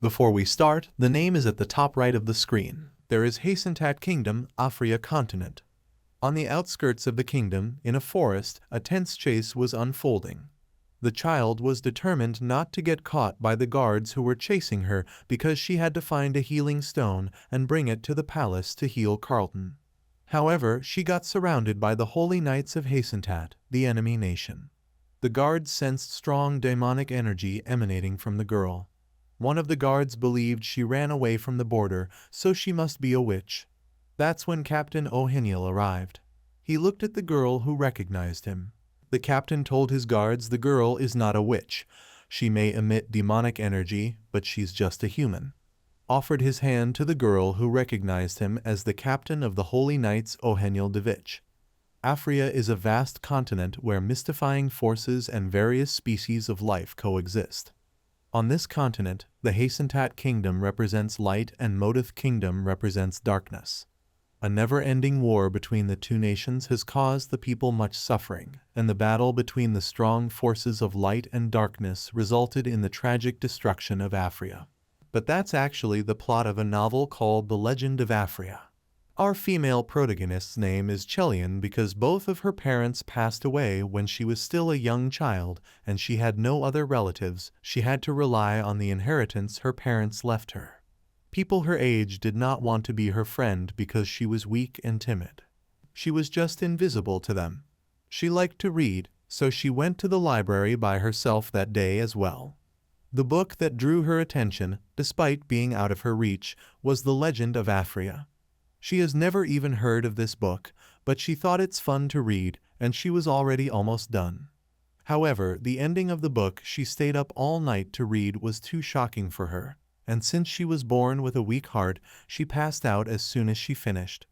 Before we start, the name is at the top right of the screen. There is Hacentat Kingdom, Afria continent. On the outskirts of the kingdom, in a forest, a tense chase was unfolding. The child was determined not to get caught by the guards who were chasing her because she had to find a healing stone and bring it to the palace to heal Carlton. However, she got surrounded by the Holy Knights of Hacentat, the enemy nation. The guards sensed strong demonic energy emanating from the girl. One of the guards believed she ran away from the border, so she must be a witch. That's when Captain O'Heniel arrived. He looked at the girl who recognized him. The captain told his guards the girl is not a witch. She may emit demonic energy, but she's just a human. Offered his hand to the girl who recognized him as the captain of the Holy Knights O'Heniel de Vich. Afria is a vast continent where mystifying forces and various species of life coexist. On this continent, the Hacentat Kingdom represents light and Modith Kingdom represents darkness. A never-ending war between the two nations has caused the people much suffering, and the battle between the strong forces of light and darkness resulted in the tragic destruction of Afria. But that's actually the plot of a novel called The Legend of Afria. Our female protagonist's name is Chelian because both of her parents passed away when she was still a young child and she had no other relatives. She had to rely on the inheritance her parents left her. People her age did not want to be her friend because she was weak and timid. She was just invisible to them. She liked to read, so she went to the library by herself that day as well. The book that drew her attention, despite being out of her reach, was The Legend of Afria. She has never even heard of this book, but she thought it's fun to read, and she was already almost done. However, the ending of the book she stayed up all night to read was too shocking for her, and since she was born with a weak heart, she passed out as soon as she finished.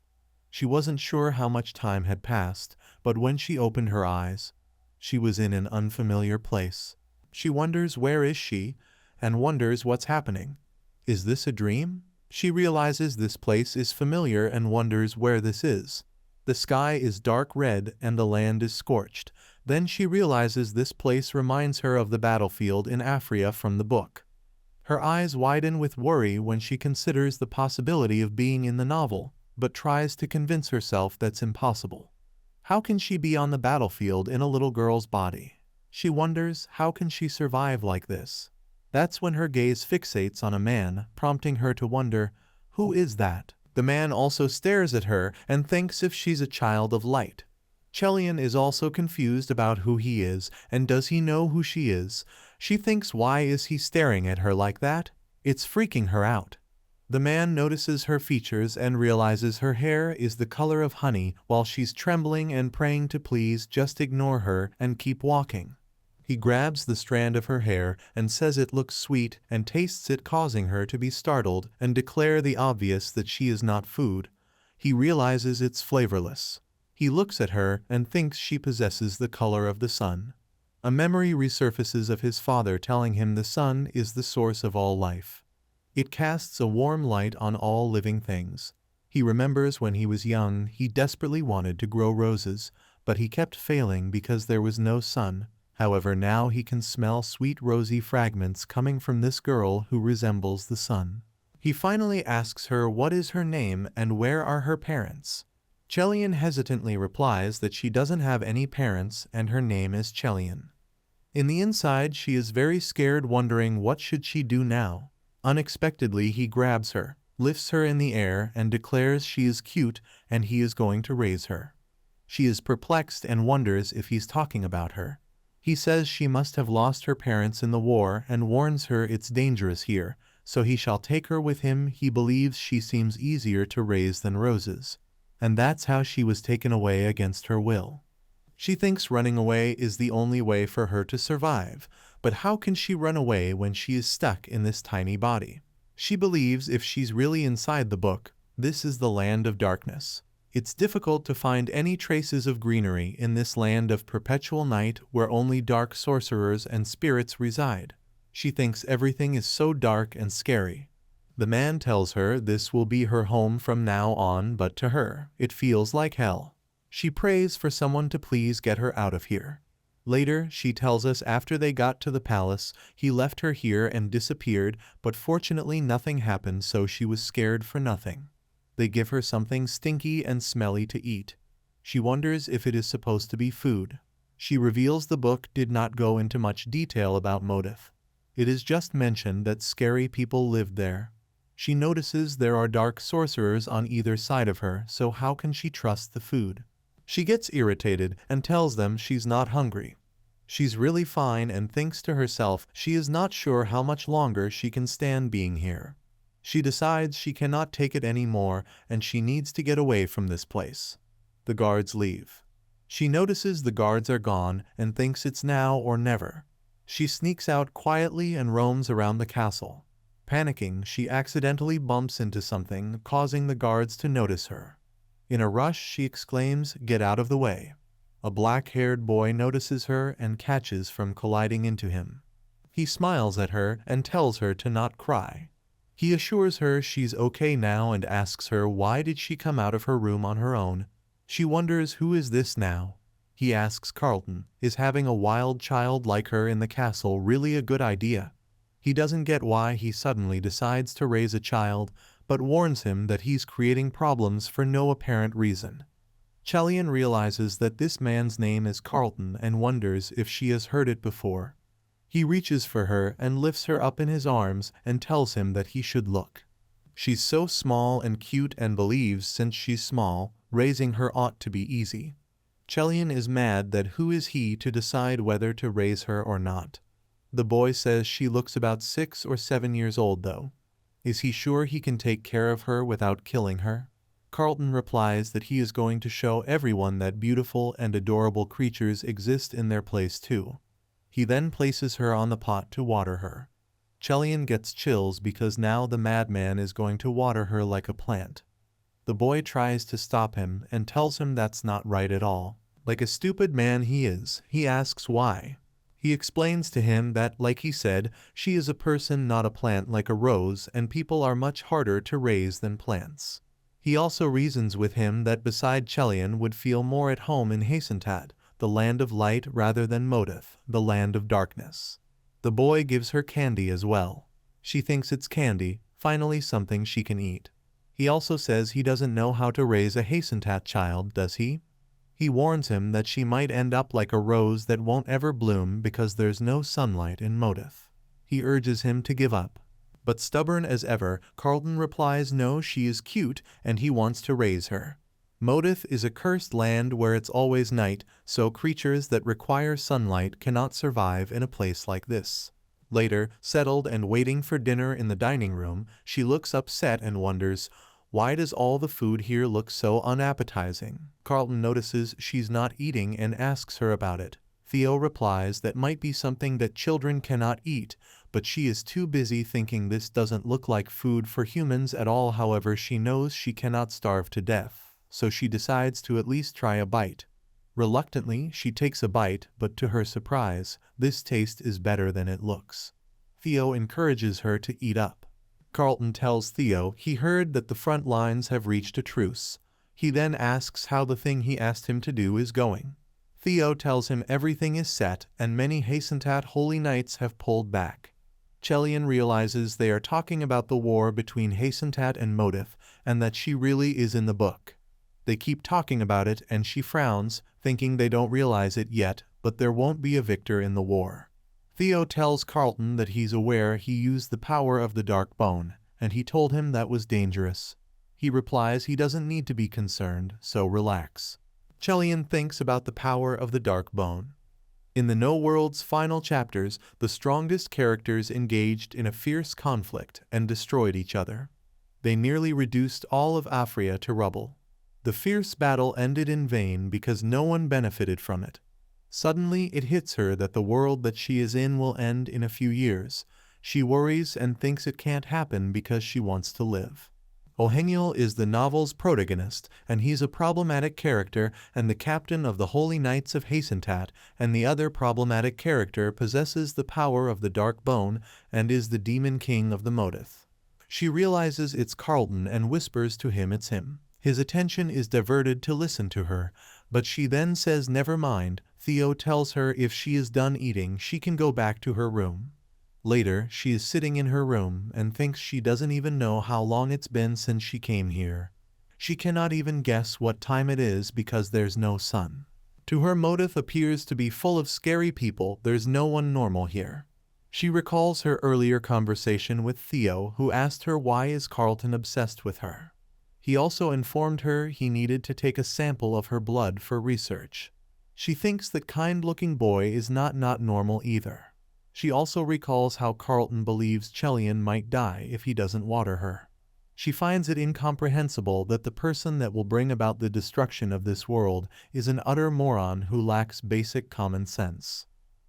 She wasn't sure how much time had passed, but when she opened her eyes, she was in an unfamiliar place. She wonders where is she, and wonders what's happening. Is this a dream? She realizes this place is familiar and wonders where this is. The sky is dark red and the land is scorched. Then she realizes this place reminds her of the battlefield in Afria from the book. Her eyes widen with worry when she considers the possibility of being in the novel, but tries to convince herself that's impossible. How can she be on the battlefield in a little girl's body? She wonders, how can she survive like this? That's when her gaze fixates on a man, prompting her to wonder, who is that? The man also stares at her and thinks if she's a child of light. Chelian is also confused about who he is, and does he know who she is? She thinks, why is he staring at her like that? It's freaking her out. The man notices her features and realizes her hair is the color of honey while she's trembling and praying to please just ignore her and keep walking. He grabs the strand of her hair and says it looks sweet and tastes it, causing her to be startled and declare the obvious that she is not food. He realizes it's flavorless. He looks at her and thinks she possesses the color of the sun. A memory resurfaces of his father telling him the sun is the source of all life. It casts a warm light on all living things. He remembers when he was young he desperately wanted to grow roses, but he kept failing because there was no sun. However, now he can smell sweet rosy fragments coming from this girl who resembles the sun. He finally asks her what is her name and where are her parents. Chelian hesitantly replies that she doesn't have any parents and her name is Chelian. In the inside, she is very scared, wondering what should she do now. Unexpectedly, he grabs her, lifts her in the air and declares she is cute and he is going to raise her. She is perplexed and wonders if he's talking about her. He says she must have lost her parents in the war and warns her it's dangerous here, so he shall take her with him. He believes she seems easier to raise than roses, and that's how she was taken away against her will. She thinks running away is the only way for her to survive, but how can she run away when she is stuck in this tiny body? She believes if she's really inside the book, this is the land of darkness. It's difficult to find any traces of greenery in this land of perpetual night where only dark sorcerers and spirits reside. She thinks everything is so dark and scary. The man tells her this will be her home from now on, but to her, it feels like hell. She prays for someone to please get her out of here. Later, she tells us after they got to the palace, he left her here and disappeared, but fortunately nothing happened, so she was scared for nothing. They give her something stinky and smelly to eat. She wonders if it is supposed to be food. She reveals the book did not go into much detail about motive. It is just mentioned that scary people lived there. She notices there are dark sorcerers on either side of her, so how can she trust the food? She gets irritated and tells them she's not hungry. She's really fine and thinks to herself she is not sure how much longer she can stand being here. She decides she cannot take it anymore and she needs to get away from this place. The guards leave. She notices the guards are gone and thinks it's now or never. She sneaks out quietly and roams around the castle. Panicking, she accidentally bumps into something, causing the guards to notice her. In a rush, she exclaims, "Get out of the way." A black-haired boy notices her and catches from colliding into him. He smiles at her and tells her to not cry. He assures her she's okay now and asks her why did she come out of her room on her own. She wonders who is this now. He asks Carlton, is having a wild child like her in the castle really a good idea? He doesn't get why he suddenly decides to raise a child, but warns him that he's creating problems for no apparent reason. Chelian realizes that this man's name is Carlton and wonders if she has heard it before. He reaches for her and lifts her up in his arms and tells him that he should look. She's so small and cute and believes since she's small, raising her ought to be easy. Chelian is mad that who is he to decide whether to raise her or not. The boy says she looks about 6 or 7 years old though. Is he sure he can take care of her without killing her? Carlton replies that he is going to show everyone that beautiful and adorable creatures exist in their place too. He then places her on the pot to water her. Chelian gets chills because now the madman is going to water her like a plant. The boy tries to stop him and tells him that's not right at all. Like a stupid man he is, he asks why. He explains to him that, like he said, she is a person not a plant like a rose and people are much harder to raise than plants. He also reasons with him that beside Chelian would feel more at home in Hasentat, the land of light rather than Motif, the land of darkness. The boy gives her candy as well. She thinks it's candy, finally something she can eat. He also says he doesn't know how to raise a Hasentat child, does he? He warns him that she might end up like a rose that won't ever bloom because there's no sunlight in Motif. He urges him to give up. But stubborn as ever, Carlton replies no, she is cute and he wants to raise her. Motif is a cursed land where it's always night, so creatures that require sunlight cannot survive in a place like this. Later, settled and waiting for dinner in the dining room, she looks upset and wonders, why does all the food here look so unappetizing? Carlton notices she's not eating and asks her about it. Theo replies that might be something that children cannot eat, but she is too busy thinking this doesn't look like food for humans at all. However, she knows she cannot starve to death, so she decides to at least try a bite. Reluctantly, she takes a bite, but to her surprise, this taste is better than it looks. Theo encourages her to eat up. Carlton tells Theo he heard that the front lines have reached a truce. He then asks how the thing he asked him to do is going. Theo tells him everything is set and many Hasentat holy knights have pulled back. Chelian realizes they are talking about the war between Hasentat and Motif and that she really is in the book. They keep talking about it and she frowns, thinking they don't realize it yet, but there won't be a victor in the war. Theo tells Carlton that he's aware he used the power of the dark bone, and he told him that was dangerous. He replies he doesn't need to be concerned, so relax. Chelian thinks about the power of the dark bone. In the No World's final chapters, the strongest characters engaged in a fierce conflict and destroyed each other. They nearly reduced all of Afria to rubble. The fierce battle ended in vain because no one benefited from it. Suddenly it hits her that the world that she is in will end in a few years. She worries and thinks it can't happen because she wants to live. Oheniel is the novel's protagonist, and he's a problematic character and the captain of the Holy Knights of Hasentat, and the other problematic character possesses the power of the Dark Bone and is the Demon King of the Motif. She realizes it's Carlton and whispers to him it's him. His attention is diverted to listen to her, but she then says never mind, Theo tells her if she is done eating she can go back to her room. Later, she is sitting in her room and thinks she doesn't even know how long it's been since she came here. She cannot even guess what time it is because there's no sun. To her, Modith appears to be full of scary people. There's no one normal here. She recalls her earlier conversation with Theo, who asked her why is Carlton obsessed with her. He also informed her he needed to take a sample of her blood for research. She thinks that kind-looking boy is not normal either. She also recalls how Carlton believes Chelian might die if he doesn't water her. She finds it incomprehensible that the person that will bring about the destruction of this world is an utter moron who lacks basic common sense.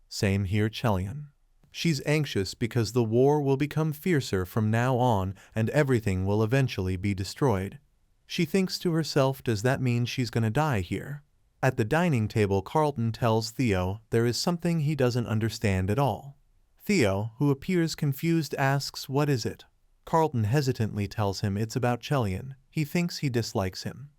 Same here, Chelian. She's anxious because the war will become fiercer from now on and everything will eventually be destroyed. She thinks to herself, does that mean she's gonna die here? At the dining table, Carlton tells Theo there is something he doesn't understand at all. Theo, who appears confused, asks what is it? Carlton hesitantly tells him it's about Chelian. He thinks he dislikes him.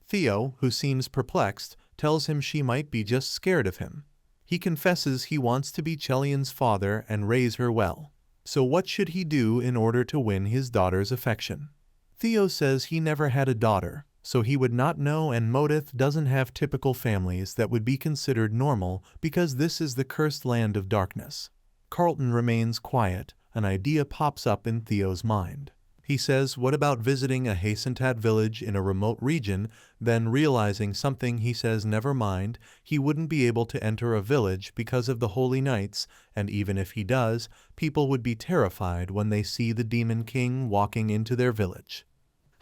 Theo, who seems perplexed, tells him she might be just scared of him. He confesses he wants to be Chelian's father and raise her well. So what should he do in order to win his daughter's affection? Theo says he never had a daughter, so he would not know, and Modith doesn't have typical families that would be considered normal because this is the cursed land of darkness. Carlton remains quiet. An idea pops up in Theo's mind. He says, what about visiting a Hasentat village in a remote region? Then realizing something, he says never mind, he wouldn't be able to enter a village because of the holy knights, and even if he does, people would be terrified when they see the Demon King walking into their village.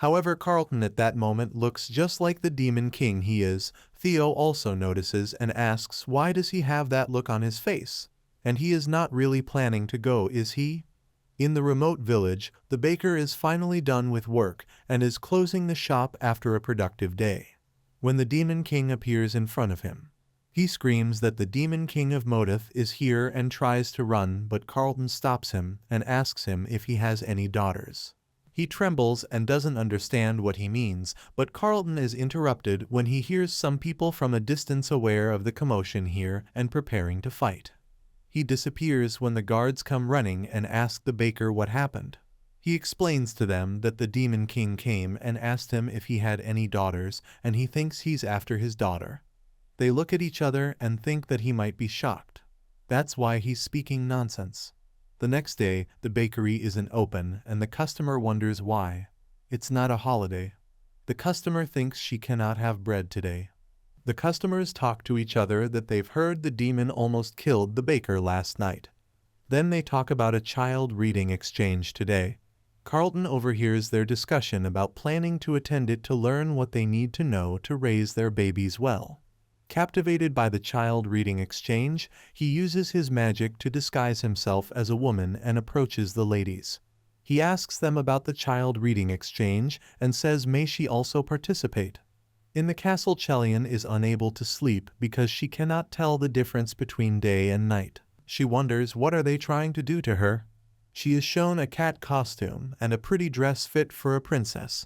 However, Carlton at that moment looks just like the Demon King he is. Theo also notices and asks why does he have that look on his face? And he is not really planning to go, is he? In the remote village, the baker is finally done with work and is closing the shop after a productive day. When the Demon King appears in front of him, he screams that the Demon King of Modith is here and tries to run, but Carlton stops him and asks him if he has any daughters. He trembles and doesn't understand what he means, but Carlton is interrupted when he hears some people from a distance aware of the commotion here and preparing to fight. He disappears when the guards come running and ask the baker what happened. He explains to them that the Demon King came and asked him if he had any daughters, and he thinks he's after his daughter. They look at each other and think that he might be shocked. That's why he's speaking nonsense. The next day, the bakery isn't open, and the customer wonders why. It's not a holiday. The customer thinks she cannot have bread today. The customers talk to each other that they've heard the demon almost killed the baker last night. Then they talk about a child reading exchange today. Carlton overhears their discussion about planning to attend it to learn what they need to know to raise their babies well. Captivated by the child reading exchange, he uses his magic to disguise himself as a woman and approaches the ladies. He asks them about the child reading exchange and says may she also participate. In the castle, Chelian is unable to sleep because she cannot tell the difference between day and night. She wonders what are they trying to do to her. She is shown a cat costume and a pretty dress fit for a princess.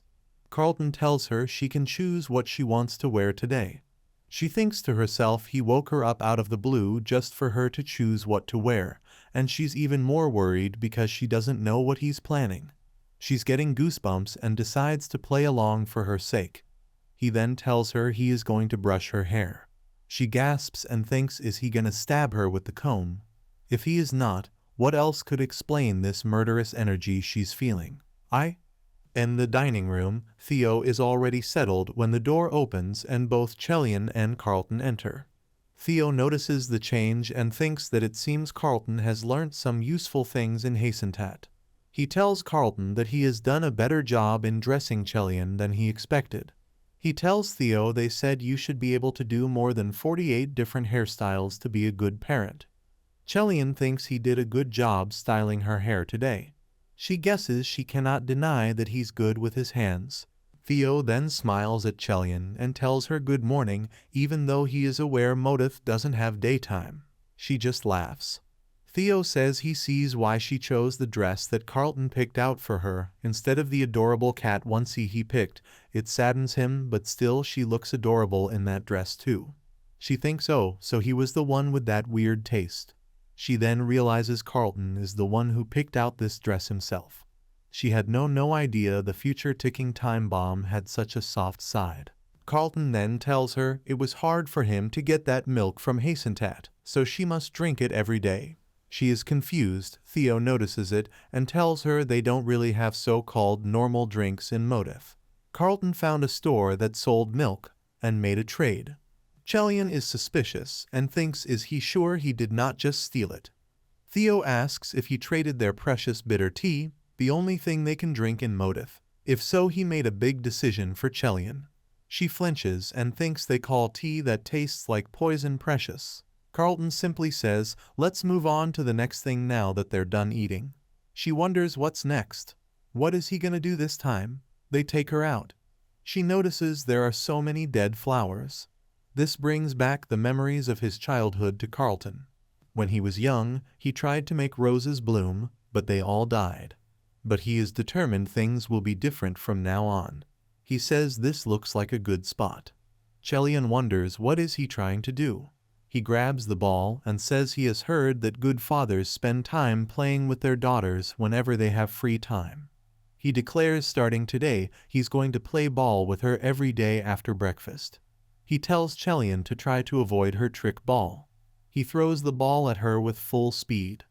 Carlton tells her she can choose what she wants to wear today. She thinks to herself he woke her up out of the blue just for her to choose what to wear, and she's even more worried because she doesn't know what he's planning. She's getting goosebumps and decides to play along for her sake. He then tells her he is going to brush her hair. She gasps and thinks, is he gonna stab her with the comb? If he is not, what else could explain this murderous energy she's feeling? In the dining room, Theo is already settled when the door opens and both Chelian and Carlton enter. Theo notices the change and thinks that it seems Carlton has learnt some useful things in Hasentat. He tells Carlton that he has done a better job in dressing Chelian than he expected. He tells Theo they said you should be able to do more than 48 different hairstyles to be a good parent. Chelian thinks he did a good job styling her hair today. She guesses she cannot deny that he's good with his hands. Theo then smiles at Chelian and tells her good morning, even though he is aware Modith doesn't have daytime. She just laughs. Theo says he sees why she chose the dress that Carlton picked out for her instead of the adorable cat onesie he picked. It saddens him, but still she looks adorable in that dress too. She thinks, oh, so he was the one with that weird taste. She then realizes Carlton is the one who picked out this dress himself. She had no idea the future ticking time bomb had such a soft side. Carlton then tells her it was hard for him to get that milk from Hacentat, so she must drink it every day. She is confused. Theo notices it and tells her they don't really have so-called normal drinks in Motif. Carlton found a store that sold milk and made a trade. Chelian is suspicious and thinks, is he sure he did not just steal it? Theo asks if he traded their precious bitter tea, the only thing they can drink in Motif. If so, he made a big decision for Chelian. She flinches and thinks they call tea that tastes like poison precious. Carlton simply says, let's move on to the next thing now that they're done eating. She wonders what's next. What is he gonna do this time? They take her out. She notices there are so many dead flowers. This brings back the memories of his childhood to Carlton. When he was young, he tried to make roses bloom, but they all died. But he is determined things will be different from now on. He says this looks like a good spot. Chelian wonders what is he trying to do. He grabs the ball and says he has heard that good fathers spend time playing with their daughters whenever they have free time. He declares starting today he's going to play ball with her every day after breakfast. He tells Chelian to try to avoid her trick ball. He throws the ball at her with full speed.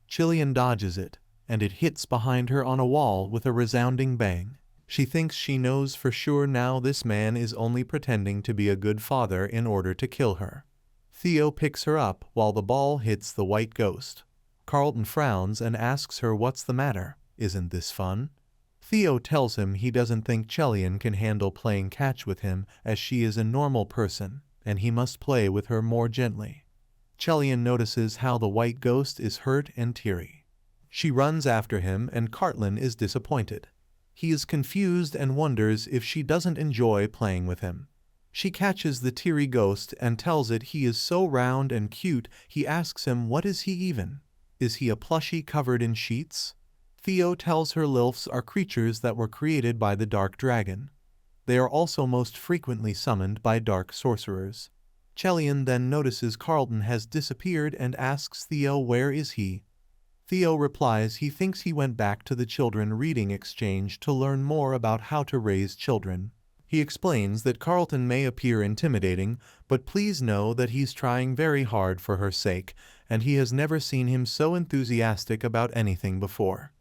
Chelian dodges it, and it hits behind her on a wall with a resounding bang. She thinks she knows for sure now this man is only pretending to be a good father in order to kill her. Theo picks her up while the ball hits the white ghost. Carlton frowns and asks her what's the matter, isn't this fun? Theo tells him he doesn't think Chelian can handle playing catch with him as she is a normal person, and he must play with her more gently. Chelian notices how the white ghost is hurt and teary. She runs after him and Carlton is disappointed. He is confused and wonders if she doesn't enjoy playing with him. She catches the teary ghost and tells it he is so round and cute. He asks him what is he even? Is he a plushie covered in sheets? Theo tells her lilfs are creatures that were created by the dark dragon. They are also most frequently summoned by dark sorcerers. Chelian then notices Carlton has disappeared and asks Theo where is he. Theo replies he thinks he went back to the children reading exchange to learn more about how to raise children. He explains that Carlton may appear intimidating, but please know that he's trying very hard for her sake, and he has never seen him so enthusiastic about anything before.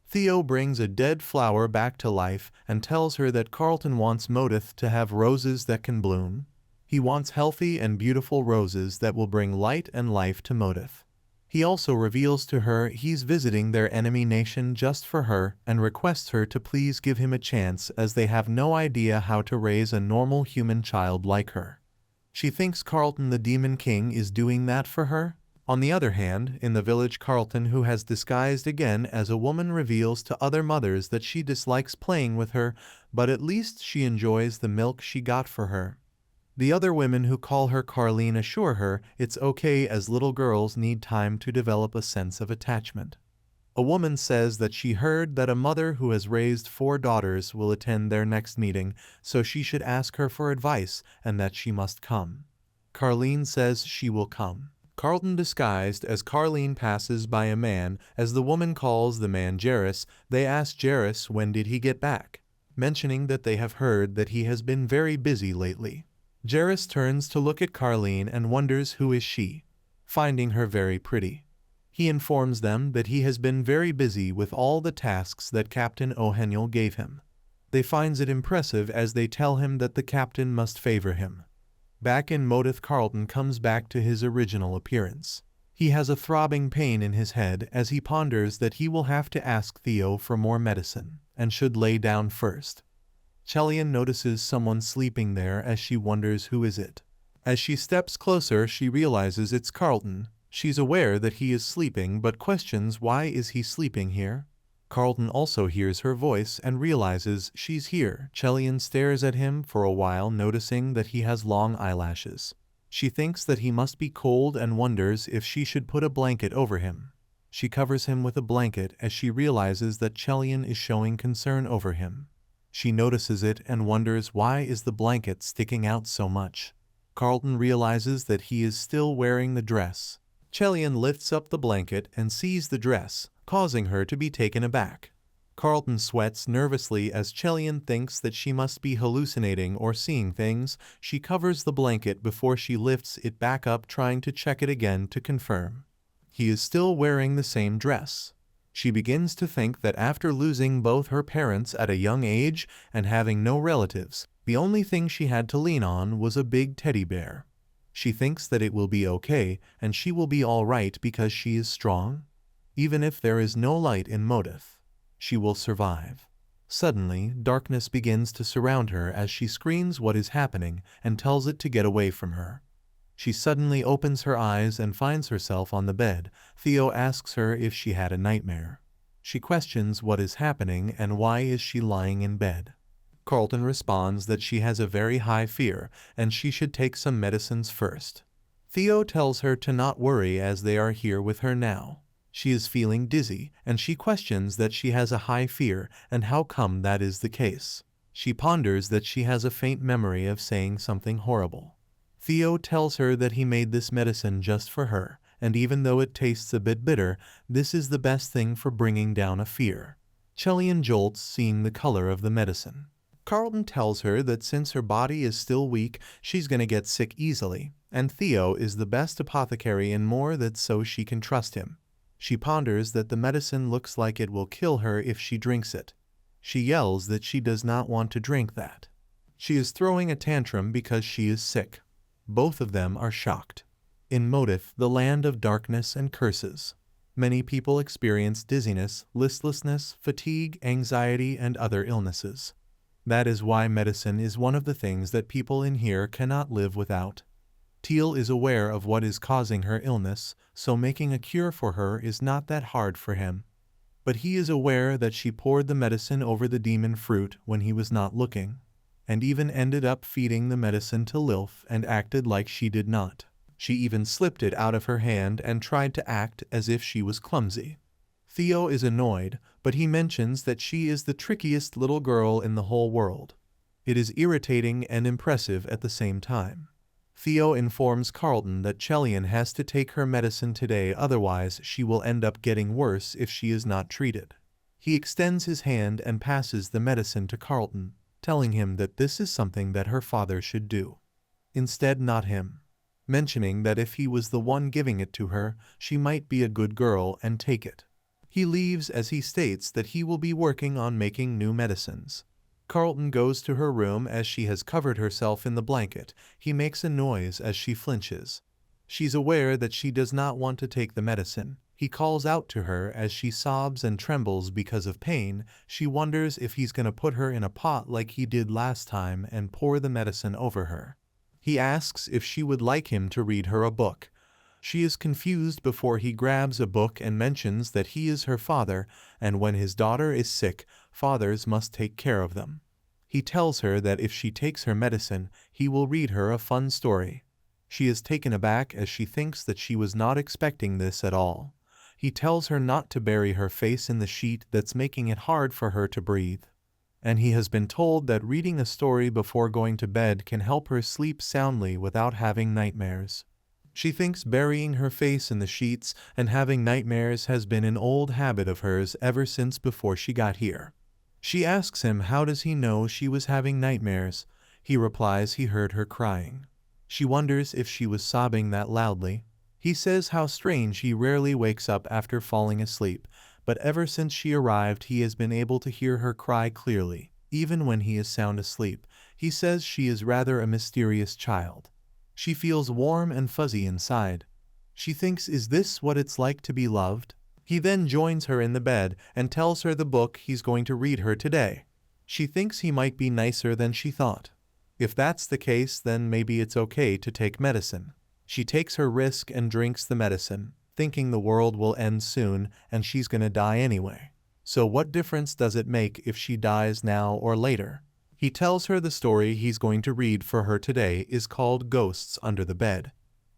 Theo brings a dead flower back to life and tells her that Carlton wants Motif to have roses that can bloom. He wants healthy and beautiful roses that will bring light and life to Motif. He also reveals to her he's visiting their enemy nation just for her and requests her to please give him a chance as they have no idea how to raise a normal human child like her. She thinks Carlton the Demon King is doing that for her. On the other hand, in the village, Carlton, who has disguised again as a woman, reveals to other mothers that she dislikes playing with her, but at least she enjoys the milk she got for her. The other women who call her Carleen assure her it's okay as little girls need time to develop a sense of attachment. A woman says that she heard that a mother who has raised 4 daughters will attend their next meeting, so she should ask her for advice and that she must come. Carleen says she will come. Carlton disguised as Carleen passes by a man as the woman calls the man Jairus. They ask Jairus when did he get back, mentioning that they have heard that he has been very busy lately. Jairus turns to look at Carleen and wonders who is she, finding her very pretty. He informs them that he has been very busy with all the tasks that Captain O'Heniel gave him. They finds it impressive as they tell him that the captain must favor him. Back in Motif, Carlton comes back to his original appearance. He has a throbbing pain in his head as he ponders that he will have to ask Theo for more medicine and should lay down first. Chelian notices someone sleeping there as she wonders who is it. As she steps closer, she realizes it's Carlton. She's aware that he is sleeping but questions why is he sleeping here. Carlton also hears her voice and realizes she's here. Chelian stares at him for a while, noticing that he has long eyelashes. She thinks that he must be cold and wonders if she should put a blanket over him. She covers him with a blanket as she realizes that Chelian is showing concern over him. She notices it and wonders why is the blanket sticking out so much. Carlton realizes that he is still wearing the dress. Chelian lifts up the blanket and sees the dress, causing her to be taken aback. Carlton sweats nervously as Chelian thinks that she must be hallucinating or seeing things. She covers the blanket before she lifts it back up, trying to check it again to confirm. He is still wearing the same dress. She begins to think that after losing both her parents at a young age and having no relatives, the only thing she had to lean on was a big teddy bear. She thinks that it will be okay and she will be all right because she is strong. Even if there is no light in Modith, she will survive. Suddenly, darkness begins to surround her as she screams what is happening and tells it to get away from her. She suddenly opens her eyes and finds herself on the bed. Theo asks her if she had a nightmare. She questions what is happening and why is she lying in bed. Carlton responds that she has a very high fear and she should take some medicines first. Theo tells her to not worry as they are here with her now. She is feeling dizzy and she questions that she has a high fear and how come that is the case. She ponders that she has a faint memory of saying something horrible. Theo tells her that he made this medicine just for her, and even though it tastes a bit bitter, this is the best thing for bringing down a fear. Chelian jolts seeing the color of the medicine. Carlton tells her that since her body is still weak, she's gonna get sick easily, and Theo is the best apothecary and more that so she can trust him. She ponders that the medicine looks like it will kill her if she drinks it. She yells that she does not want to drink that. She is throwing a tantrum because she is sick. Both of them are shocked. In Modith, the land of darkness and curses, many people experience dizziness, listlessness, fatigue, anxiety, and other illnesses. That is why medicine is one of the things that people in here cannot live without. Teal is aware of what is causing her illness, so making a cure for her is not that hard for him. But he is aware that she poured the medicine over the demon fruit when he was not looking, and even ended up feeding the medicine to Lilf and acted like she did not. She even slipped it out of her hand and tried to act as if she was clumsy. Theo is annoyed, but he mentions that she is the trickiest little girl in the whole world. It is irritating and impressive at the same time. Theo informs Carlton that Chelian has to take her medicine today, otherwise she will end up getting worse if she is not treated. He extends his hand and passes the medicine to Carlton, telling him that this is something that her father should do. Instead, not him. Mentioning that if he was the one giving it to her, she might be a good girl and take it. He leaves as he states that he will be working on making new medicines. Carlton goes to her room as she has covered herself in the blanket. He makes a noise as she flinches. She's aware that she does not want to take the medicine. He calls out to her as she sobs and trembles because of pain. She wonders if he's gonna put her in a pot like he did last time and pour the medicine over her. He asks if she would like him to read her a book. She is confused before he grabs a book and mentions that he is her father, and when his daughter is sick, fathers must take care of them. He tells her that if she takes her medicine, he will read her a fun story. She is taken aback as she thinks that she was not expecting this at all. He tells her not to bury her face in the sheet that's making it hard for her to breathe. And he has been told that reading a story before going to bed can help her sleep soundly without having nightmares. She thinks burying her face in the sheets and having nightmares has been an old habit of hers ever since before she got here. She asks him how does he know she was having nightmares. He replies he heard her crying. She wonders if she was sobbing that loudly. He says how strange he rarely wakes up after falling asleep, but ever since she arrived he has been able to hear her cry clearly, even when he is sound asleep. He says she is rather a mysterious child. She feels warm and fuzzy inside. She thinks, is this what it's like to be loved? He then joins her in the bed and tells her the book he's going to read her today. She thinks he might be nicer than she thought. If that's the case, then maybe it's okay to take medicine. She takes her risk and drinks the medicine, thinking the world will end soon and she's gonna die anyway. So what difference does it make if she dies now or later? He tells her the story he's going to read for her today is called Ghosts Under the Bed.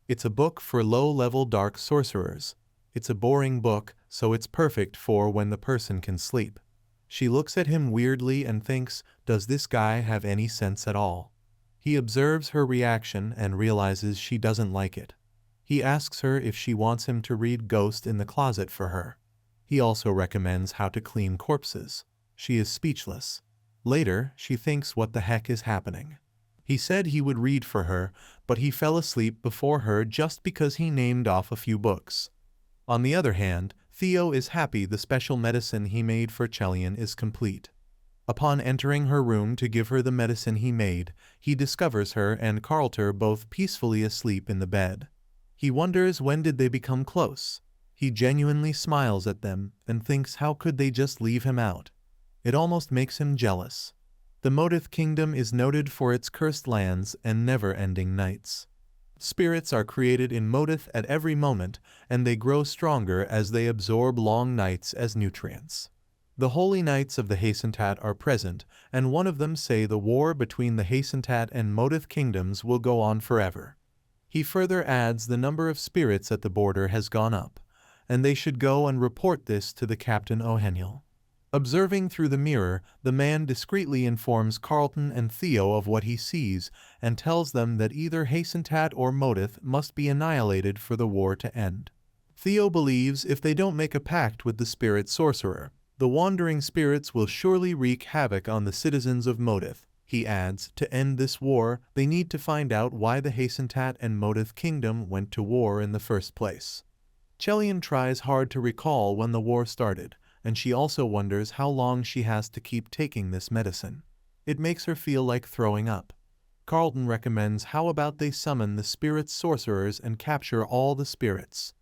It's a book for low-level dark sorcerers. It's a boring book, so it's perfect for when the person can sleep. She looks at him weirdly and thinks, does this guy have any sense at all? He observes her reaction and realizes she doesn't like it. He asks her if she wants him to read Ghost in the Closet for her. He also recommends how to clean corpses. She is speechless. Later, she thinks what the heck is happening. He said he would read for her, but he fell asleep before her just because he named off a few books. On the other hand, Theo is happy the special medicine he made for Chelian is complete. Upon entering her room to give her the medicine he made, he discovers her and Carlter both peacefully asleep in the bed. He wonders when did they become close. He genuinely smiles at them and thinks how could they just leave him out. It almost makes him jealous. The Modith Kingdom is noted for its cursed lands and never-ending nights. Spirits are created in Modith at every moment, and they grow stronger as they absorb long nights as nutrients. The Holy Knights of the Hasentat are present, and one of them say the war between the Hasentat and Modith kingdoms will go on forever. He further adds the number of spirits at the border has gone up, and they should go and report this to the Captain Oheniel. Observing through the mirror, the man discreetly informs Carlton and Theo of what he sees and tells them that either Hasentat or Modith must be annihilated for the war to end. Theo believes if they don't make a pact with the spirit sorcerer, the wandering spirits will surely wreak havoc on the citizens of Modith. He adds, to end this war, they need to find out why the Hasentat and Modith kingdom went to war in the first place. Chelian tries hard to recall when the war started, and she also wonders how long she has to keep taking this medicine. It makes her feel like throwing up. Carlton recommends how about they summon the spirit sorcerers and capture all the spirits.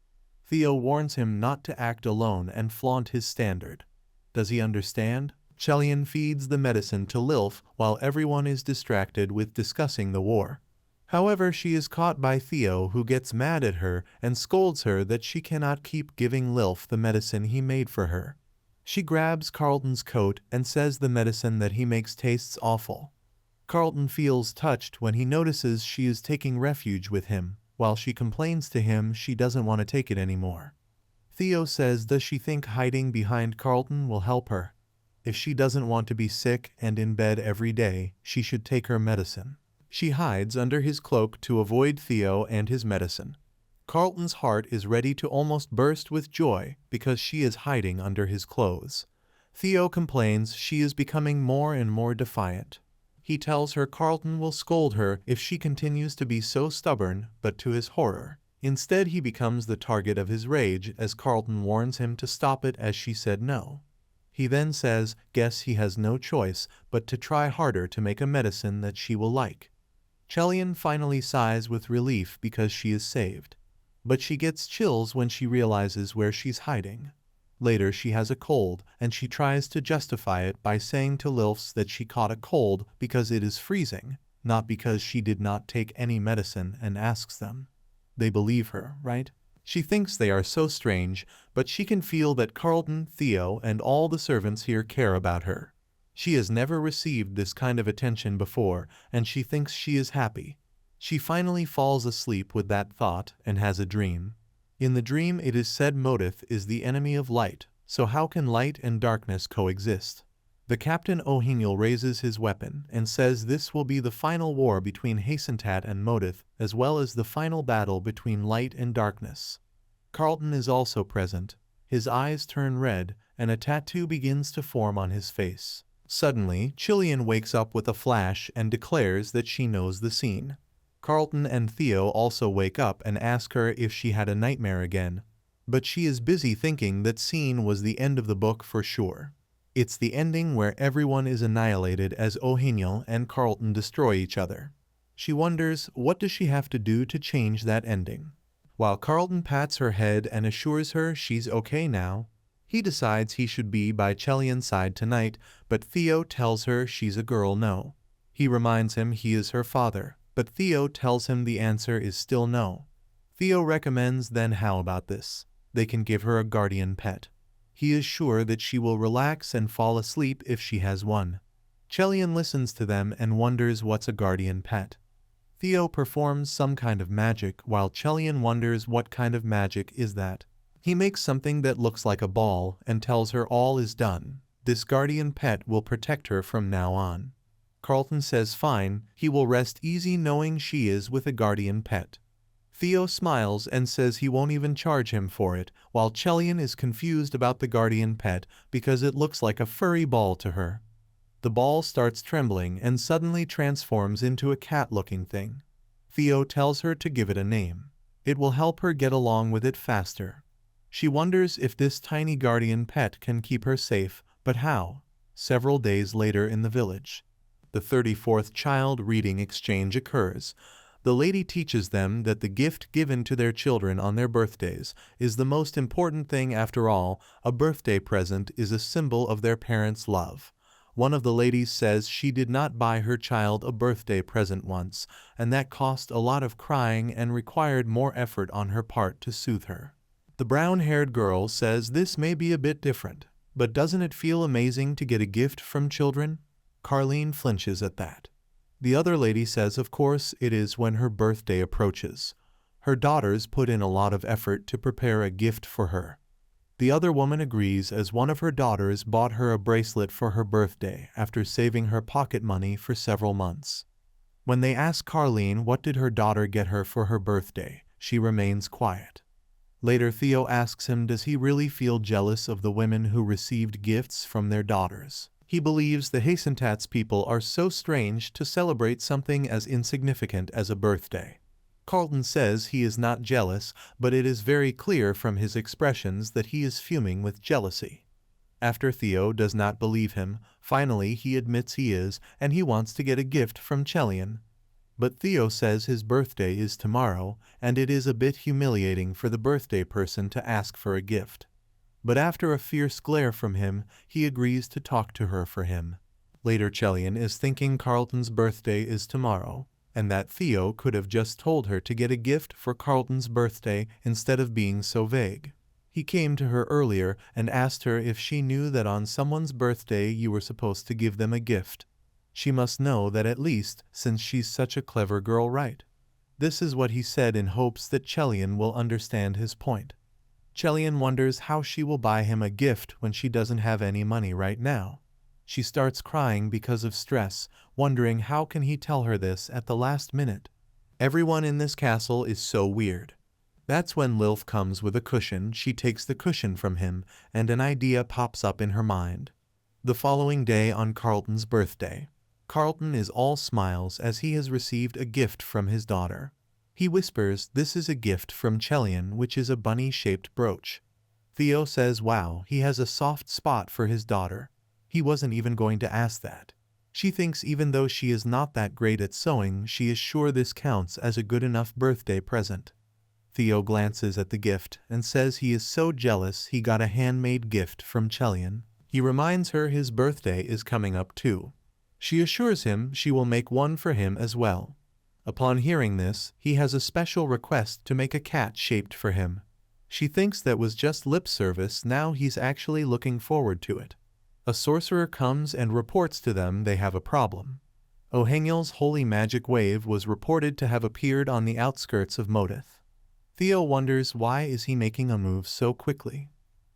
Theo warns him not to act alone and flaunt his standard. Does he understand? Chelian feeds the medicine to Lilf while everyone is distracted with discussing the war. However, she is caught by Theo, who gets mad at her and scolds her that she cannot keep giving Lilf the medicine he made for her. She grabs Carlton's coat and says the medicine that he makes tastes awful. Carlton feels touched when he notices she is taking refuge with him, while she complains to him she doesn't want to take it anymore. Theo says does she think hiding behind Carlton will help her? If she doesn't want to be sick and in bed every day, she should take her medicine. She hides under his cloak to avoid Theo and his medicine. Carlton's heart is ready to almost burst with joy because she is hiding under his clothes. Theo complains she is becoming more and more defiant. He tells her Carlton will scold her if she continues to be so stubborn, but to his horror, instead he becomes the target of his rage as Carlton warns him to stop it as she said no. He then says, guess he has no choice but to try harder to make a medicine that she will like. Chelian finally sighs with relief because she is saved. But she gets chills when she realizes where she's hiding. Later she has a cold, and she tries to justify it by saying to Lilfs that she caught a cold because it is freezing, not because she did not take any medicine, and asks them. They believe her, right? She thinks they are so strange, but she can feel that Carlton, Theo, and all the servants here care about her. She has never received this kind of attention before, and she thinks she is happy. She finally falls asleep with that thought and has a dream. In the dream it is said Modith is the enemy of light, so how can light and darkness coexist? The Captain Oheniel raises his weapon and says this will be the final war between Hasentat and Modith, as well as the final battle between light and darkness. Carlton is also present. His eyes turn red, and a tattoo begins to form on his face. Suddenly, Chelian wakes up with a flash and declares that she knows the scene. Carlton and Theo also wake up and ask her if she had a nightmare again, but she is busy thinking that scene was the end of the book for sure. It's the ending where everyone is annihilated as Oheniel and Carlton destroy each other. She wonders what does she have to do to change that ending. While Carlton pats her head and assures her she's okay now, he decides he should be by Chelian's side tonight, but Theo tells her she's a girl no. He reminds him he is her father, but Theo tells him the answer is still no. Theo recommends then how about this? They can give her a guardian pet. He is sure that she will relax and fall asleep if she has one. Chelian listens to them and wonders what's a guardian pet. Theo performs some kind of magic while Chelian wonders what kind of magic is that. He makes something that looks like a ball and tells her all is done. This guardian pet will protect her from now on. Carlton says fine, he will rest easy knowing she is with a guardian pet. Theo smiles and says he won't even charge him for it, while Chelian is confused about the guardian pet because it looks like a furry ball to her. The ball starts trembling and suddenly transforms into a cat-looking thing. Theo tells her to give it a name. It will help her get along with it faster. She wonders if this tiny guardian pet can keep her safe, but how? Several days later in the village, the 34th child reading exchange occurs. The lady teaches them that the gift given to their children on their birthdays is the most important thing after all. A birthday present is a symbol of their parents' love. One of the ladies says she did not buy her child a birthday present once, and that cost a lot of crying and required more effort on her part to soothe her. The brown-haired girl says this may be a bit different, but doesn't it feel amazing to get a gift from children? Carlene flinches at that. The other lady says of course it is when her birthday approaches. Her daughters put in a lot of effort to prepare a gift for her. The other woman agrees as one of her daughters bought her a bracelet for her birthday after saving her pocket money for several months. When they ask Carlene what did her daughter get her for her birthday, she remains quiet. Later Theo asks him does he really feel jealous of the women who received gifts from their daughters. He believes the Reincarnates people are so strange to celebrate something as insignificant as a birthday. Carlton says he is not jealous, but it is very clear from his expressions that he is fuming with jealousy. After Theo does not believe him, finally he admits he is, and he wants to get a gift from Chelian. But Theo says his birthday is tomorrow, and it is a bit humiliating for the birthday person to ask for a gift. But after a fierce glare from him, he agrees to talk to her for him. Later Chelian is thinking Carlton's birthday is tomorrow, and that Theo could have just told her to get a gift for Carlton's birthday instead of being so vague. He came to her earlier and asked her if she knew that on someone's birthday you were supposed to give them a gift. She must know that at least, since she's such a clever girl, right? This is what he said in hopes that Chelian will understand his point. Chelian wonders how she will buy him a gift when she doesn't have any money right now. She starts crying because of stress, wondering how can he tell her this at the last minute. Everyone in this castle is so weird. That's when Lilf comes with a cushion. She takes the cushion from him, and an idea pops up in her mind. The following day on Carlton's birthday, Carlton is all smiles as he has received a gift from his daughter. He whispers this is a gift from Chelian, which is a bunny-shaped brooch. Theo says wow, he has a soft spot for his daughter. He wasn't even going to ask that. She thinks even though she is not that great at sewing, she is sure this counts as a good enough birthday present. Theo glances at the gift and says he is so jealous he got a handmade gift from Chelian. He reminds her his birthday is coming up too. She assures him she will make one for him as well. Upon hearing this, he has a special request to make a cat shaped for him. She thinks that was just lip service, now he's actually looking forward to it. A sorcerer comes and reports to them they have a problem. Oheniel's holy magic wave was reported to have appeared on the outskirts of Modith. Theo wonders why is he making a move so quickly.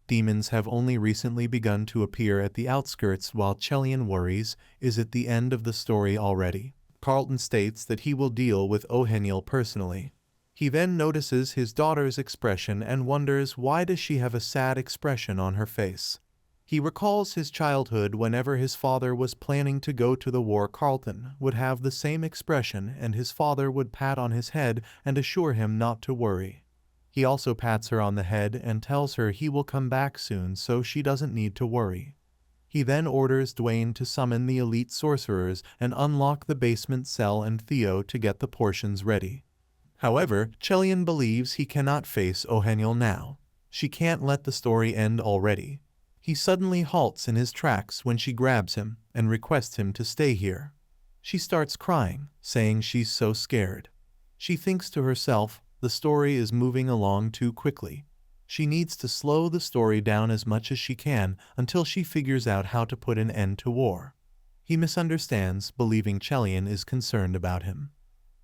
Demons have only recently begun to appear at the outskirts while Chelian worries, is it the end of the story already? Carlton states that he will deal with Oheniel personally. He then notices his daughter's expression and wonders why does she have a sad expression on her face. He recalls his childhood whenever his father was planning to go to the war. Carlton would have the same expression and his father would pat on his head and assure him not to worry. He also pats her on the head and tells her he will come back soon so she doesn't need to worry. He then orders Dwayne to summon the elite sorcerers and unlock the basement cell and Theo to get the portions ready. However, Chelian believes he cannot face Oheniel now. She can't let the story end already. He suddenly halts in his tracks when she grabs him and requests him to stay here. She starts crying, saying she's so scared. She thinks to herself, the story is moving along too quickly. She needs to slow the story down as much as she can until she figures out how to put an end to war. He misunderstands, believing Chelian is concerned about him.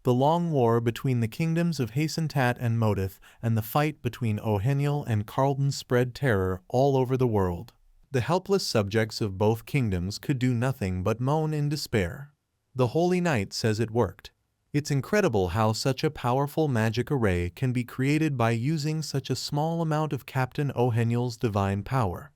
The long war between the kingdoms of Reincarnates and Modith and the fight between Oheniel and Carlton spread terror all over the world. The helpless subjects of both kingdoms could do nothing but moan in despair. The Holy Knight says it worked. It's incredible how such a powerful magic array can be created by using such a small amount of Captain O'Hennial's divine power.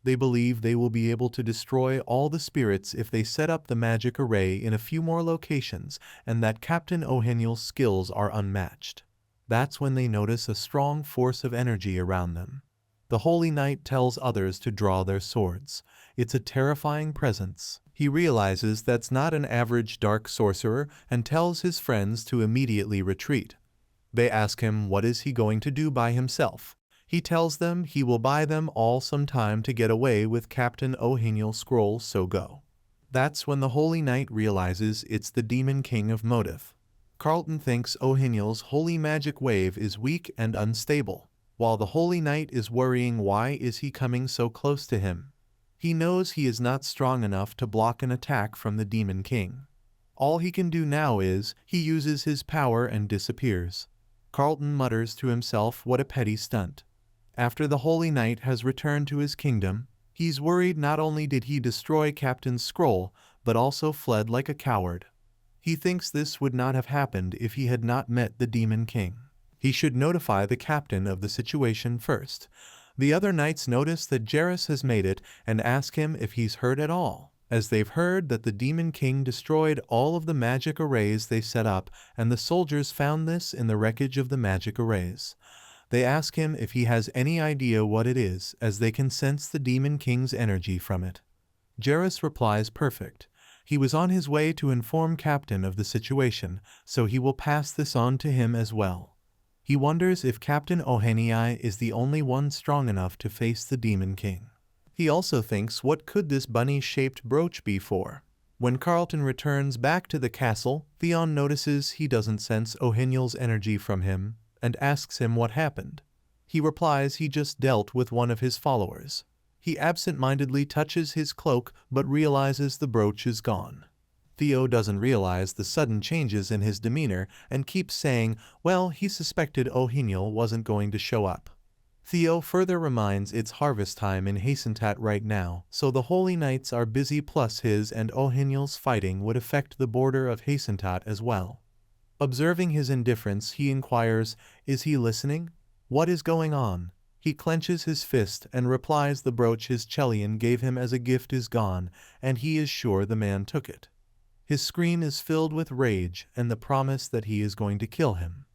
They believe they will be able to destroy all the spirits if they set up the magic array in a few more locations, and that Captain O'Hennial's skills are unmatched. That's when they notice a strong force of energy around them. The Holy Knight tells others to draw their swords. It's a terrifying presence. He realizes that's not an average dark sorcerer and tells his friends to immediately retreat. They ask him what is he going to do by himself. He tells them he will buy them all some time to get away with Captain O'Hennial's scroll, so go. That's when the Holy Knight realizes it's the Demon King of Motif. Carlton thinks O'Hennial's holy magic wave is weak and unstable, while the Holy Knight is worrying why is he coming so close to him. He knows he is not strong enough to block an attack from the Demon King. All he can do now is, he uses his power and disappears. Carlton mutters to himself, what a petty stunt. After the Holy Knight has returned to his kingdom, he's worried not only did he destroy Captain's scroll, but also fled like a coward. He thinks this would not have happened if he had not met the Demon King. He should notify the captain of the situation first. The other knights notice that Jairus has made it and ask him if he's hurt at all, as they've heard that the Demon King destroyed all of the magic arrays they set up, and the soldiers found this in the wreckage of the magic arrays. They ask him if he has any idea what it is, as they can sense the Demon King's energy from it. Jairus replies perfect. He was on his way to inform Captain of the situation, so he will pass this on to him as well. He wonders if Captain O'Hennial is the only one strong enough to face the Demon King. He also thinks, what could this bunny-shaped brooch be for? When Carlton returns back to the castle, Theon notices he doesn't sense O'Hennial's energy from him, and asks him what happened. He replies he just dealt with one of his followers. He absent-mindedly touches his cloak but realizes the brooch is gone. Theo doesn't realize the sudden changes in his demeanor and keeps saying, well, he suspected O'Hennial wasn't going to show up. Theo further reminds it's harvest time in Hasentat right now, so the Holy Knights are busy, plus his and O'Hennial's fighting would affect the border of Hasentat as well. Observing his indifference, he inquires, is he listening? What is going on? He clenches his fist and replies the brooch his Chelian gave him as a gift is gone, and he is sure the man took it. His scream is filled with rage and the promise that he is going to kill him.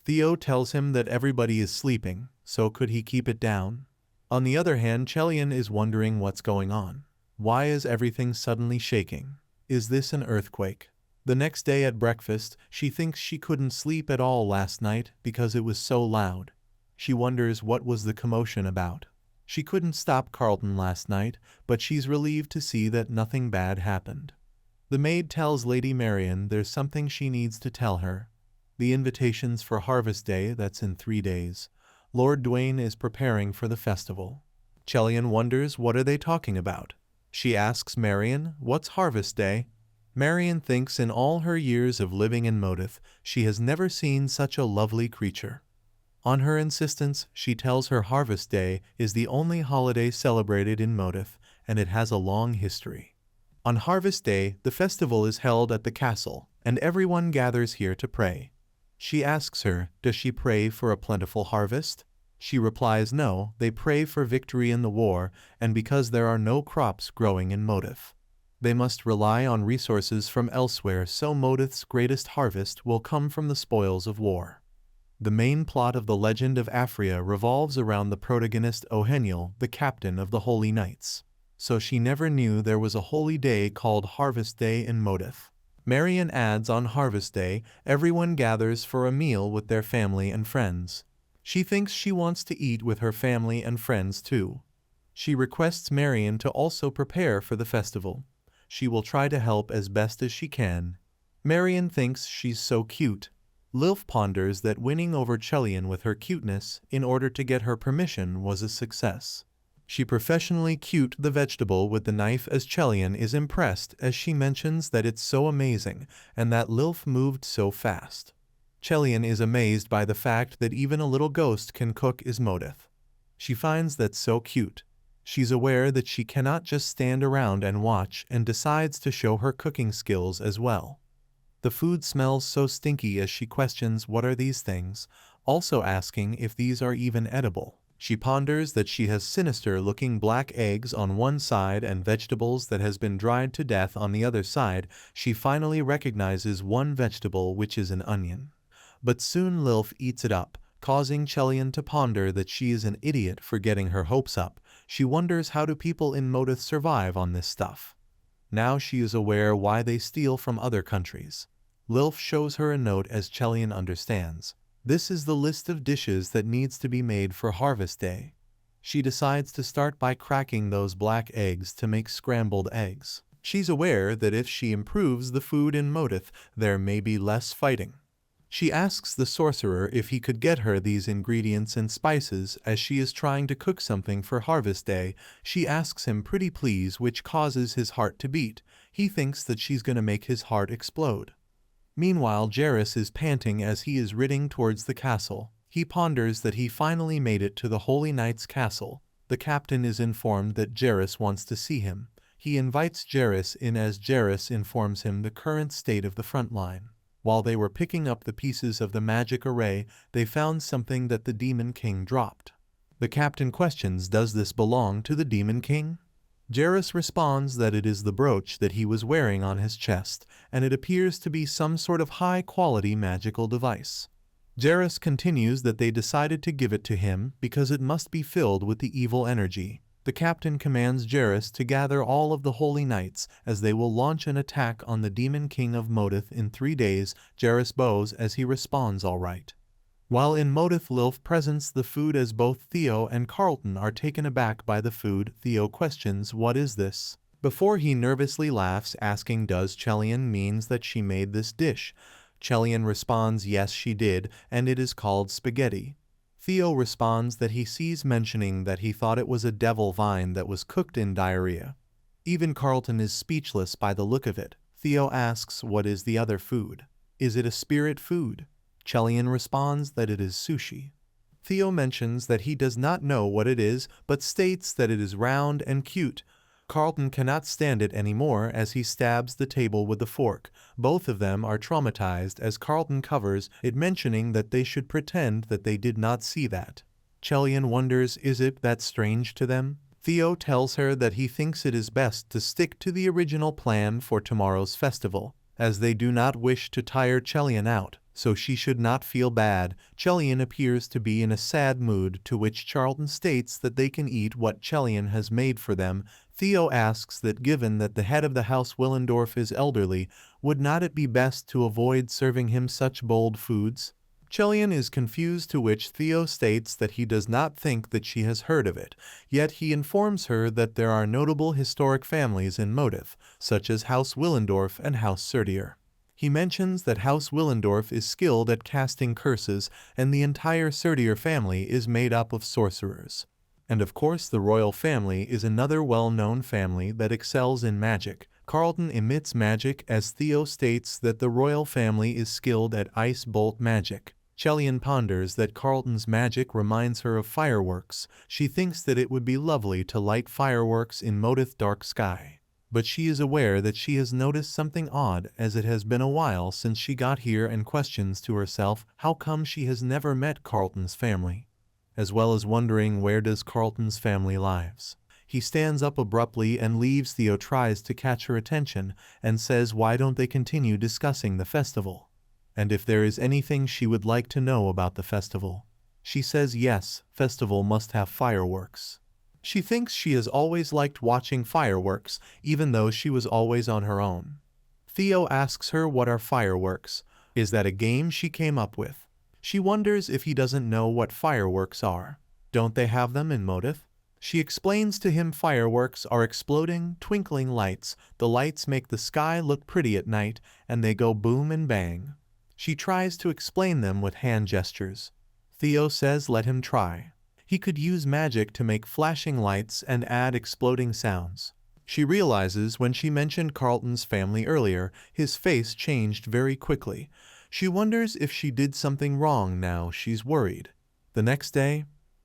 Theo tells him that everybody is sleeping, so could he keep it down? On the other hand, Chelian is wondering what's going on. Why is everything suddenly shaking? Is this an earthquake? The next day at breakfast, she thinks she couldn't sleep at all last night because it was so loud. She wonders what was the commotion about. She couldn't stop Carlton last night, but she's relieved to see that nothing bad happened. The maid tells Lady Marian there's something she needs to tell her. The invitations for Harvest Day, that's in 3 days. Lord Dwayne is preparing for the festival. Chelian wonders what are they talking about. She asks Marian, what's Harvest Day? Marian thinks in all her years of living in Motif, she has never seen such a lovely creature. On her insistence, she tells her Harvest Day is the only holiday celebrated in Motif, and it has a long history. On Harvest Day, the festival is held at the castle, and everyone gathers here to pray. She asks her, does she pray for a plentiful harvest? She replies no, they pray for victory in the war, and because there are no crops growing in Motif. They must rely on resources from elsewhere, so Motif's greatest harvest will come from the spoils of war. The main plot of the legend of Aphria revolves around the protagonist O'Hennial, the captain of the Holy Knights. So she never knew there was a holy day called Harvest Day in Motif. Marian adds on Harvest Day, everyone gathers for a meal with their family and friends. She thinks she wants to eat with her family and friends too. She requests Marian to also prepare for the festival. She will try to help as best as she can. Marian thinks she's so cute. Lilf ponders that winning over Chelian with her cuteness in order to get her permission was a success. She professionally cute the vegetable with the knife as Chelian is impressed as she mentions that it's so amazing and that Lilf moved so fast. Chelian is amazed by the fact that even a little ghost can cook is Motif. She finds that so cute. She's aware that she cannot just stand around and watch and decides to show her cooking skills as well. The food smells so stinky as she questions what are these things, also asking if these are even edible. She ponders that she has sinister-looking black eggs on one side and vegetables that has been dried to death on the other side. She finally recognizes one vegetable, which is an onion. But soon Lilf eats it up, causing Chelian to ponder that she is an idiot for getting her hopes up. She wonders how do people in Modith survive on this stuff. Now she is aware why they steal from other countries. Lilf shows her a note as Chelian understands. This is the list of dishes that needs to be made for Harvest Day. She decides to start by cracking those black eggs to make scrambled eggs. She's aware that if she improves the food in Modith, there may be less fighting. She asks the sorcerer if he could get her these ingredients and spices as she is trying to cook something for Harvest Day. She asks him pretty please, which causes his heart to beat. He thinks that she's gonna make his heart explode. Meanwhile, Jairus is panting as he is riding towards the castle. He ponders that he finally made it to the Holy Knight's castle. The captain is informed that Jairus wants to see him. He invites Jairus in as Jairus informs him the current state of the front line. While they were picking up the pieces of the magic array, they found something that the Demon King dropped. The captain questions, does this belong to the Demon King? Jairus responds that it is the brooch that he was wearing on his chest, and it appears to be some sort of high-quality magical device. Jairus continues that they decided to give it to him because it must be filled with the evil energy. The captain commands Jairus to gather all of the Holy Knights as they will launch an attack on the Demon King of Modith in 3 days. Jairus bows as he responds all right. While in Modith, Lilf presents the food as both Theo and Carlton are taken aback by the food. Theo questions, what is this? Before he nervously laughs, asking does Chelian means that she made this dish? Chelian responds yes she did, and it is called spaghetti. Theo responds that he sees mentioning that he thought it was a devil vine that was cooked in diarrhea. Even Carlton is speechless by the look of it. Theo asks what is the other food? Is it a spirit food? Chelian responds that it is sushi. Theo mentions that he does not know what it is, but states that it is round and cute. Carlton cannot stand it anymore as he stabs the table with the fork. Both of them are traumatized as Carlton covers it, mentioning that they should pretend that they did not see that. Chelian wonders, is it that strange to them? Theo tells her that he thinks it is best to stick to the original plan for tomorrow's festival, as they do not wish to tire Chelian out, so she should not feel bad. Chelian appears to be in a sad mood, to which Carlton states that they can eat what Chelian has made for them. Theo asks that given that the head of the house Willendorf is elderly, would not it be best to avoid serving him such bold foods? Chelian is confused, to which Theo states that he does not think that she has heard of it, yet he informs her that there are notable historic families in Modith, such as House Willendorf and House Sertier. He mentions that House Willendorf is skilled at casting curses, and the entire Sertier family is made up of sorcerers. And of course the royal family is another well-known family that excels in magic. Carlton emits magic as Theo states that the royal family is skilled at ice bolt magic. Chelian ponders that Carlton's magic reminds her of fireworks. She thinks that it would be lovely to light fireworks in Modith dark sky. But she is aware that she has noticed something odd, as it has been a while since she got here, and questions to herself how come she has never met Carlton's family, as well as wondering where does Carlton's family lives. He stands up abruptly and leaves. Theo tries to catch her attention and says why don't they continue discussing the festival, and if there is anything she would like to know about the festival. She says yes, festival must have fireworks. She thinks she has always liked watching fireworks, even though she was always on her own. Theo asks her what are fireworks. Is that a game she came up with? She wonders if he doesn't know what fireworks are. Don't they have them in Modith? She explains to him fireworks are exploding, twinkling lights. The lights make the sky look pretty at night, and they go boom and bang. She tries to explain them with hand gestures. Theo says let him try. He could use magic to make flashing lights and add exploding sounds. She realizes when she mentioned Carlton's family earlier, his face changed very quickly. She wonders if she did something wrong. Now she's worried. The next day,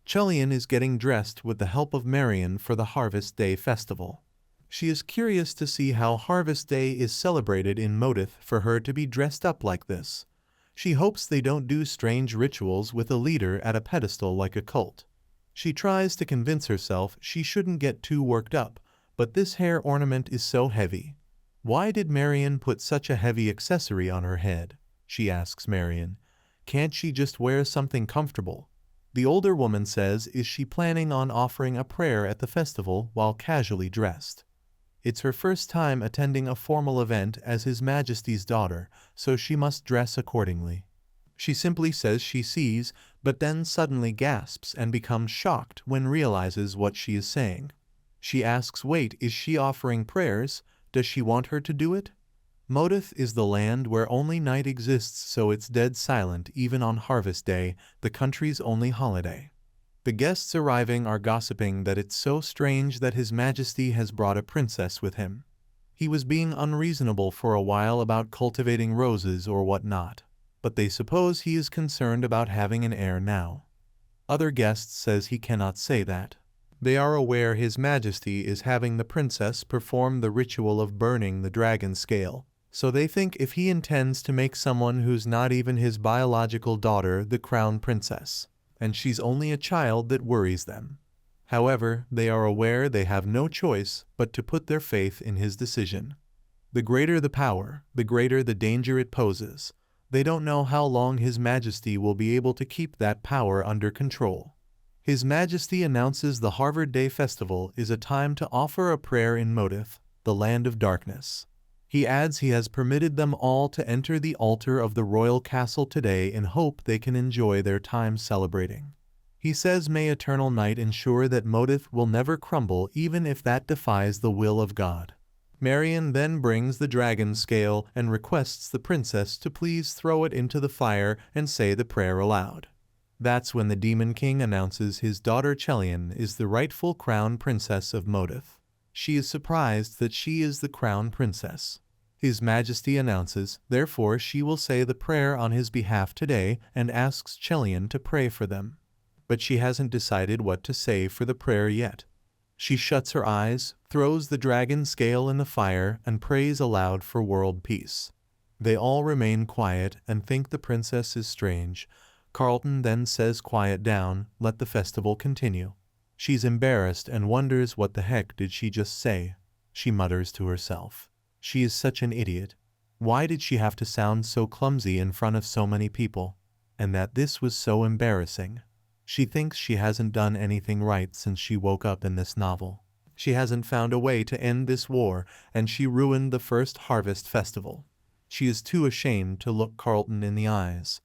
Chelian is getting dressed with the help of Marion for the Harvest Day festival. She is curious to see how Harvest Day is celebrated in Modith for her to be dressed up like this. She hopes they don't do strange rituals with a leader at a pedestal like a cult. She tries to convince herself she shouldn't get too worked up, but this hair ornament is so heavy. Why did Marion put such a heavy accessory on her head? She asks Marion. Can't she just wear something comfortable? The older woman says, is she planning on offering a prayer at the festival while casually dressed? It's her first time attending a formal event as His Majesty's daughter, so she must dress accordingly. She simply says she sees, but then suddenly gasps and becomes shocked when realizes what she is saying. She asks, wait, is she offering prayers? Does she want her to do it? Modith is the land where only night exists, so it's dead silent even on Harvest Day, the country's only holiday. The guests arriving are gossiping that it's so strange that His Majesty has brought a princess with him. He was being unreasonable for a while about cultivating roses or whatnot, but they suppose he is concerned about having an heir now. Other guests says he cannot say that. They are aware His Majesty is having the princess perform the ritual of burning the dragon scale, so they think if he intends to make someone who's not even his biological daughter the crown princess, and she's only a child, that worries them. However, they are aware they have no choice but to put their faith in his decision. The greater the power, the greater the danger it poses. They don't know how long His Majesty will be able to keep that power under control. His Majesty announces the Harvest Day Festival is a time to offer a prayer in Modith, the land of darkness. He adds he has permitted them all to enter the altar of the royal castle today in hope they can enjoy their time celebrating. He says may eternal night ensure that Modith will never crumble even if that defies the will of God. Marion then brings the dragon scale and requests the princess to please throw it into the fire and say the prayer aloud. That's when the Demon King announces his daughter Chelian is the rightful crown princess of Modith. She is surprised that she is the crown princess. His Majesty announces, therefore she will say the prayer on his behalf today and asks Chelian to pray for them. But she hasn't decided what to say for the prayer yet. She shuts her eyes, throws the dragon scale in the fire, and prays aloud for world peace. They all remain quiet and think the princess is strange. Carlton then says quiet down, let the festival continue. She's embarrassed and wonders what the heck did she just say. She mutters to herself. She is such an idiot. Why did she have to sound so clumsy in front of so many people? And that this was so embarrassing. She thinks she hasn't done anything right since she woke up in this novel. She hasn't found a way to end this war, and she ruined the first harvest festival. She is too ashamed to look Carlton in the eyes.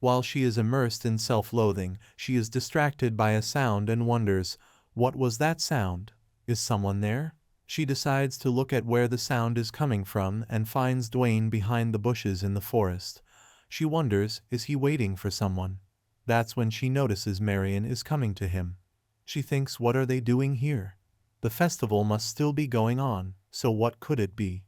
While she is immersed in self-loathing, she is distracted by a sound and wonders, what was that sound? Is someone there? She decides to look at where the sound is coming from and finds Dwayne behind the bushes in the forest. She wonders, is he waiting for someone? That's when she notices Marion is coming to him. She thinks, what are they doing here? The festival must still be going on, so what could it be?